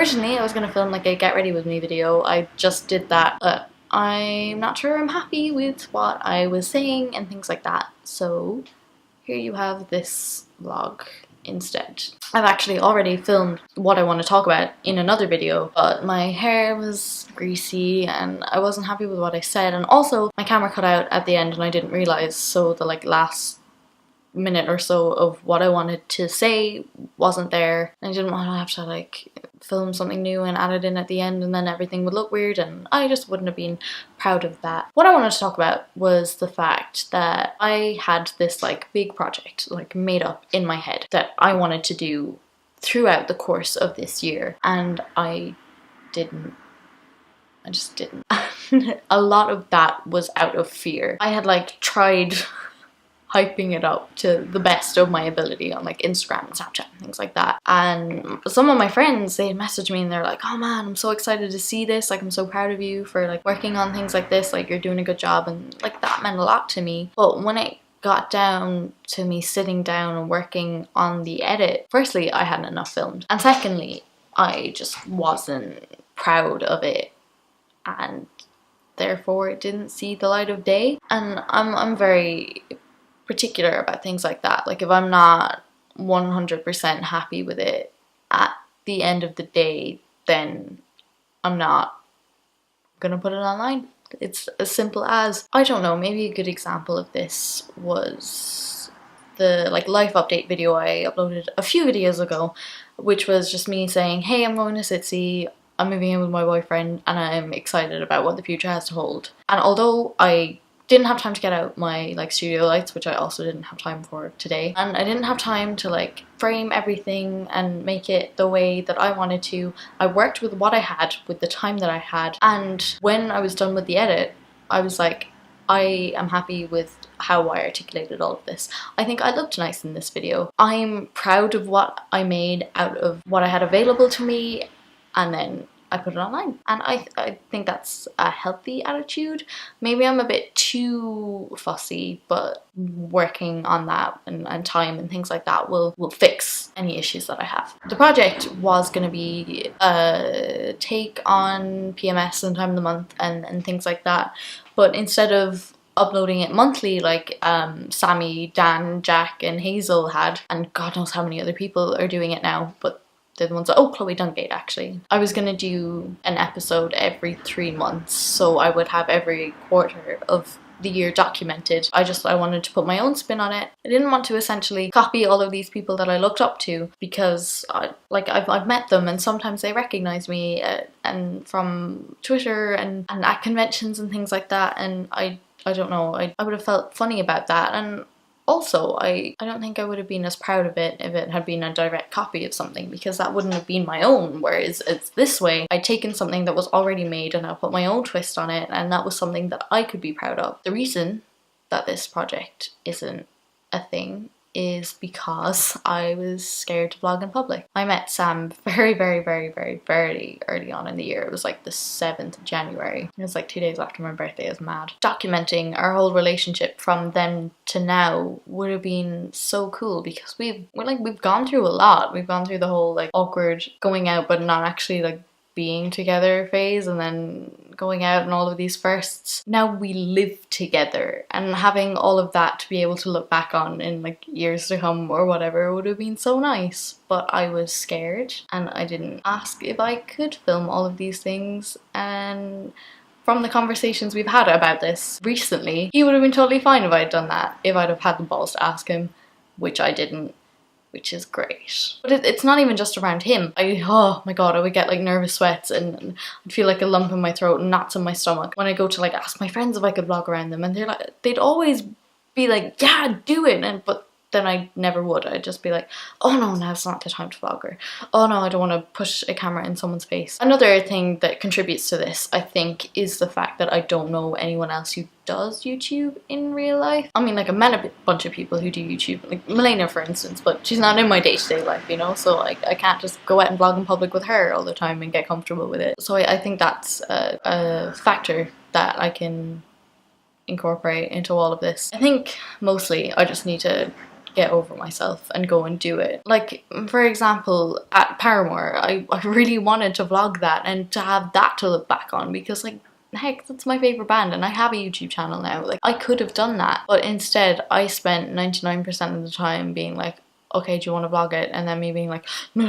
Originally I was gonna film like a get ready with me video. I just did that, but I'm not sure I'm happy with what I was saying and things like that. So here you have this vlog instead. I've actually already filmed what I want to talk about in another video, but my hair was greasy and I wasn't happy with what I said, and also my camera cut out at the end and I didn't realize, so the like last minute or so of what I wanted to say wasn't there. I didn't want to have to like film something new and add it in at the end and then everything would look weird, and I just wouldn't have been proud of that. What I wanted to talk about was the fact that I had this like big project like made up in my head that I wanted to do throughout the course of this year, and I just didn't. A lot of that was out of fear. I had like tried hyping it up to the best of my ability on like Instagram and Snapchat and things like that, and some of my friends, they messaged me and they're like, oh man, I'm so excited to see this, like I'm so proud of you for like working on things like this, like you're doing a good job, and like that meant a lot to me. But when it got down to me sitting down and working on the edit, firstly I hadn't enough filmed, and secondly I just wasn't proud of it, and therefore it didn't see the light of day. And I'm very particular about things like that. Like if I'm not 100% happy with it at the end of the day, then I'm not gonna put it online. It's as simple as, I don't know, maybe a good example of this was the like life update video I uploaded a few videos ago, which was just me saying, hey, I'm going to Sitsi, I'm moving in with my boyfriend and I'm excited about what the future has to hold. And although I didn't have time to get out my like studio lights, which I also didn't have time for today, and I didn't have time to like frame everything and make it the way that I wanted to, I worked with what I had, with the time that I had, and when I was done with the edit, I was like, I am happy with how I articulated all of this. I think I looked nice in this video. I'm proud of what I made out of what I had available to me, and then I put it online, and I think that's a healthy attitude. Maybe I'm a bit too fussy, but working on that and time and things like that will fix any issues that I have. The project was going to be a take on PMS and time of the month and things like that, but instead of uploading it monthly like Sammy, Dan, Jack and Hazel had, and God knows how many other people are doing it now, but they're the ones that, oh, Chloe Dungate actually. I was gonna do an episode every 3 months, so I would have every quarter of the year documented. I wanted to put my own spin on it. I didn't want to essentially copy all of these people that I looked up to, because I've met them and sometimes they recognize me and from Twitter and at conventions and things like that, and I don't know, I would have felt funny about that. And also, I don't think I would have been as proud of it if it had been a direct copy of something, because that wouldn't have been my own, whereas it's this way. I'd taken something that was already made and I put my own twist on it, and that was something that I could be proud of. The reason that this project isn't a thing is because I was scared to vlog in public. I met Sam very early on in the year. It was like the 7th of January. It was like 2 days after my birthday. It was mad. Documenting our whole relationship from then to now would have been so cool, because we've gone through a lot. We've gone through the whole like awkward going out but not actually like being together phase, and then going out and all of these firsts. Now we live together, and having all of that to be able to look back on in like years to come or whatever would have been so nice. But I was scared and I didn't ask if I could film all of these things, and from the conversations we've had about this recently, he would have been totally fine if I'd done that, if I'd have had the balls to ask him, which I didn't, which is great. But it's not even just around him. Oh my god, I would get like nervous sweats and I'd feel like a lump in my throat and knots in my stomach when I go to like ask my friends if I could vlog around them, and they're like, they'd always be like, yeah, do it, but then I never would. I'd just be like, oh no, now's not the time to vlog, or oh no, I don't want to push a camera in someone's face. Another thing that contributes to this, I think, is the fact that I don't know anyone else who does YouTube in real life. I mean, like, I've met a bunch of people who do YouTube, like Melena for instance, but she's not in my day-to-day life, you know, so I can't just go out and vlog in public with her all the time and get comfortable with it. So I think that's a factor that I can incorporate into all of this. I think mostly I just need to get over myself and go and do it. Like, for example, at Paramore, I really wanted to vlog that and to have that to look back on, because like, heck, that's my favorite band and I have a YouTube channel now. Like, I could have done that, but instead I spent 99% of the time being like, okay, do you want to vlog it? And then me being like, no,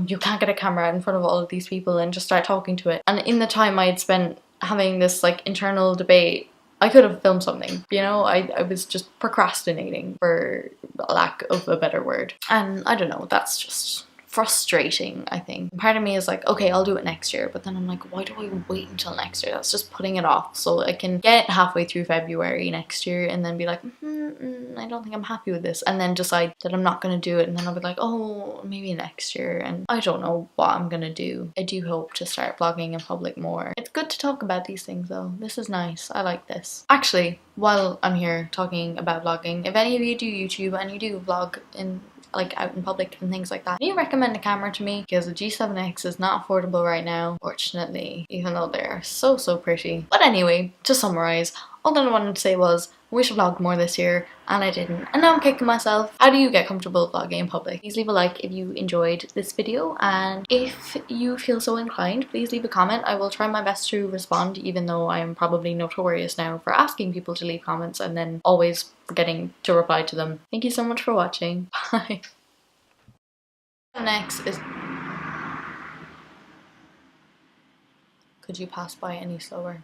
you can't get a camera out in front of all of these people, and just start talking to it. And in the time I had spent having this like internal debate, I could have filmed something, you know? I was just procrastinating, for lack of a better word. And I don't know, that's just frustrating, I think. Part of me is like, okay, I'll do it next year, but then I'm like, why do I wait until next year? That's just putting it off, so I can get halfway through February next year and then be like, I don't think I'm happy with this, and then decide that I'm not gonna do it, and then I'll be like, oh, maybe next year, and I don't know what I'm gonna do. I do hope to start vlogging in public more. It's good to talk about these things though. This is nice. I like this. Actually, while I'm here talking about vlogging, if any of you do YouTube and you do vlog in like out in public and things like that, can you recommend a camera to me? Because the G7X is not affordable right now, fortunately, even though they're so pretty. But anyway, to summarize, all that I wanted to say was I wish I vlogged more this year, and I didn't, and now I'm kicking myself. How do you get comfortable vlogging in public? Please leave a like if you enjoyed this video, and if you feel so inclined, please leave a comment. I will try my best to respond, even though I am probably notorious now for asking people to leave comments and then always forgetting to reply to them. Thank you so much for watching. Bye. Next is... Could you pass by any slower?